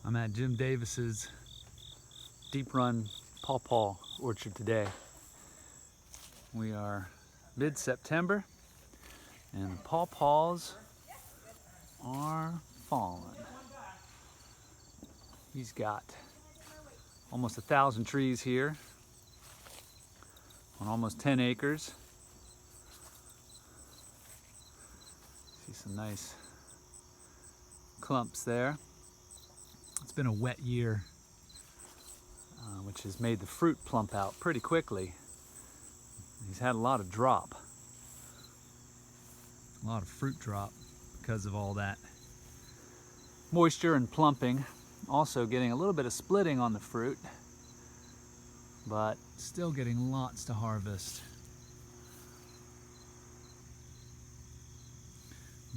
I'm at Jim Davis's deep run pawpaw orchard today. We are mid-September and the pawpaws are falling. He's got almost 1,000 trees here on almost 10 acres. See some nice clumps there. It's been a wet year, which has made the fruit plump out pretty quickly. He's had a lot of drop, a lot of fruit drop because of all that moisture and plumping. Also getting a little bit of splitting on the fruit, but still getting lots to harvest.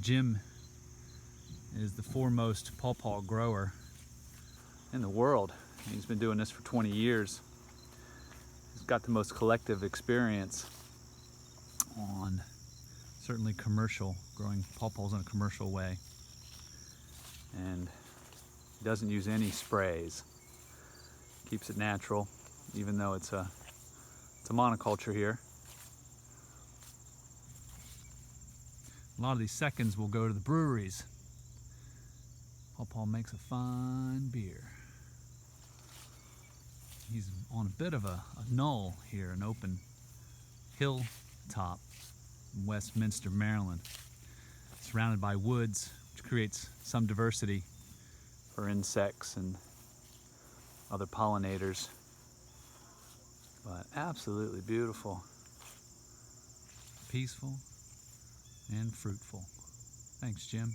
Jim is the foremost pawpaw grower in the world. He's been doing this for 20 years. He's got the most collective experience on certainly commercial, growing pawpaws in a commercial way. And he doesn't use any sprays. Keeps it natural, even though it's a monoculture here. A lot of these seconds will go to the breweries. Pawpaw makes a fine beer. He's on a bit of a knoll here, an open hilltop in Westminster, Maryland. Surrounded by woods, which creates some diversity for insects and other pollinators. But absolutely beautiful, peaceful, and fruitful. Thanks, Jim.